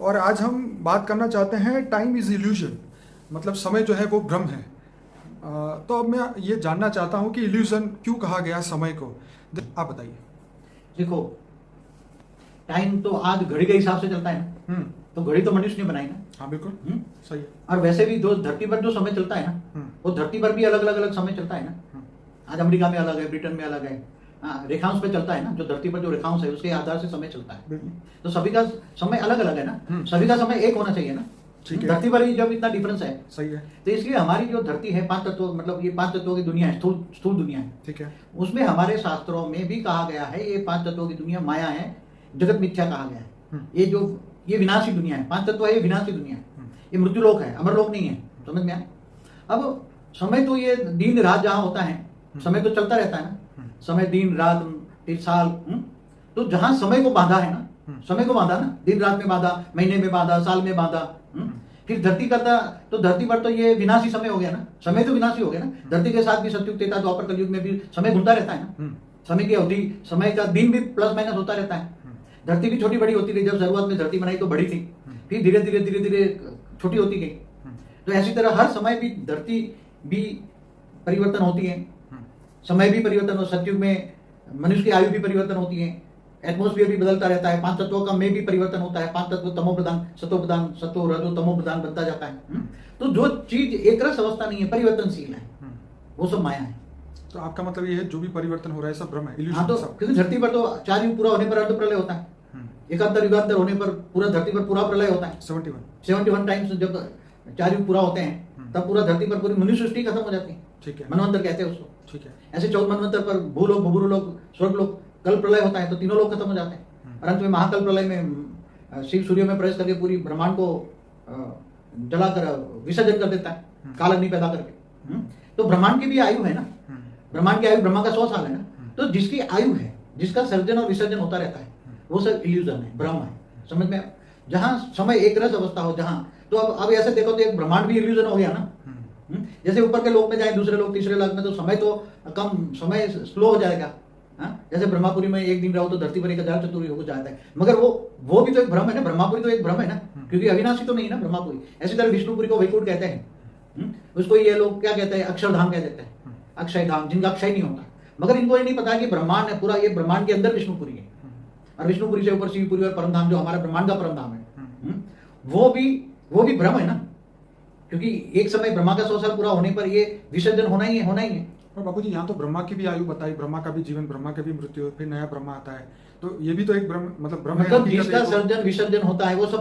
और आज हम बात करना चाहते हैं टाइम इज इल्यूजन, मतलब समय जो है वो भ्रम है। तो अब मैं ये जानना चाहता हूँ कि इल्यूजन क्यों कहा गया समय को, आप बताइए। देखो, टाइम तो आज घड़ी के हिसाब से चलता है ना। तो घड़ी तो मनुष्य ने बनाई ना। हाँ बिल्कुल सही है। और वैसे भी दो धरती पर जो समय चलता है ना, वो धरती पर भी अलग अलग अलग समय चलता है ना। आज अमेरिका में अलग है, ब्रिटेन में अलग है। हाँ, रेखांश पे चलता है ना, जो धरती पर जो रेखांश है उसके आधार से समय चलता है। तो सभी का समय अलग अलग है ना। सभी का समय एक होना चाहिए ना। धरती पर ही जब इतना डिफरेंस है, सही है। तो इसलिए हमारी जो धरती है 5 तत्व, मतलब ये 5 तत्वों की दुनिया है, स्थूल दुनिया है। ठीक है। उसमें हमारे शास्त्रों में भी कहा गया है ये 5 तत्वों की दुनिया माया है, जगत मिथ्या कहा गया है। ये विनाशी दुनिया है। 5 तत्व है, ये विनाशी दुनिया है। ये मृत्युलोक है, अमरलोक नहीं है। समझ में आया? अब समय तो ये दिन रात जहां होता है, समय तो चलता रहता है ना। समय दिन रात साल, तो जहां समय को बांधा है ना, समय को बांधा ना, दिन रात में बांधा, महीने में बांधा, साल में बांधा। फिर धरती करता, तो धरती पर तो ये विनाशी समय हो गया ना। समय तो विनाशी हो गया ना। धरती के साथ भी सतयुग त्रेता द्वापर कलयुग में भी समय घूमता रहता है ना। समय की अवधि, समय का दिन भी प्लस माइनस होता रहता है। धरती भी छोटी बड़ी होती रही। जब शुरुआत में धरती बनाई तो बड़ी थी, फिर धीरे धीरे धीरे धीरे छोटी होती गई। तो ऐसी तरह हर समय भी धरती भी परिवर्तन होती है, समय भी परिवर्तन हो। सतयुग में मनुष्य की आयु भी परिवर्तन होती है, एटमोस्फियर भी बदलता रहता है। 5 तत्वों का में भी परिवर्तन होता है। 5 तत्व तमो प्रधान, सतो प्रधान, सतो रजो तमो प्रधान बनता जाता है। तो जो चीज एक रस अवस्था नहीं है, परिवर्तनशील है, वो सब माया है। तो आपका मतलब ये है जो भी परिवर्तन हो रहा है सब भ्रम है, इल्यूजन। हाँ, तो क्योंकि धरती पर तो 4 युग पूरा होने पर अर्ध प्रलय होता है। एकांतर युगांतर होने पर पूरा धरती पर पूरा प्रलय होता है। 71 टाइम्स जब 4 युग पूरा होते हैं, तब पूरा धरती पर पूरी मनुष्य सृष्टि खत्म हो जाती है। ठीक है, मनवंतर कहते हैं उसको। ठीक है। ऐसे 14 मनवंतर पर भूलोक, भूभुलोक, स्वर्गलोक, कल प्रलय होता है, तो तीनों लोग खत्म हो जाते हैं। और अंत में महाकल प्रलय में शिव सूर्य में प्रवेश करके पूरी ब्रह्मांड को जलाकर विसर्जन कर देता है, काल अग्नि पैदा करके। तो ब्रह्मांड की भी आयु है ना। ब्रह्मांड की आयु ब्रह्मा का 100 साल है ना। तो जिसकी आयु है, जिसका सर्जन और विसर्जन होता रहता है, वो सब इल्यूजन है, भ्रम है। समझ में? जहां समय एक रस अवस्था हो, जहां तो अब ऐसे देखो तो एक ब्रह्मांड भी इल्यूजन हो गया ना। जैसे ऊपर के लोक में जाए, दूसरे लोक, तीसरे लोक में, तो समय तो कम, समय स्लो हो जाएगा। जैसे ब्रह्मापुरी में एक दिन रहो तो धरती पर 1000 चतुर्युग हो जाता है। मगर वो भी तो एक भ्रम है ना। ब्रह्मापुरी तो एक भ्रम है ना, क्योंकि अविनाशी तो नहीं ना ब्रह्मापुरी। ऐसी तरह विष्णुपुरी को वैकुंठ कहते हैं। उसको ये लोग क्या कहते हैं, अक्षरधाम कह देते हैं, अक्षय धाम, जिनका अक्षय नहीं होता। मगर इनको ये नहीं पता कि ब्रह्मांड है पूरा, ये ब्रह्मांड के अंदर विष्णुपुरी है, और विष्णुपुरी से ऊपर शिवपुरी और परमधाम जो हमारा ब्रह्मांड का परमधाम है, वो भी भ्रम है ना। क्योंकि एक समय ब्रह्मा का 100 साल पूरा होने पर ये विसर्जन होना ही है। और बाबू जी, यहाँ तो ब्रह्मा की भी आयु बताई, ब्रह्मा का भी जीवन, ब्रह्मा का भी मृत्यु, फिर नया ब्रह्मा आता है। तो ये भी तो एक भ्रम, मतलब भ्रम है। जिसका सर्जन विसर्जन होता है वो सब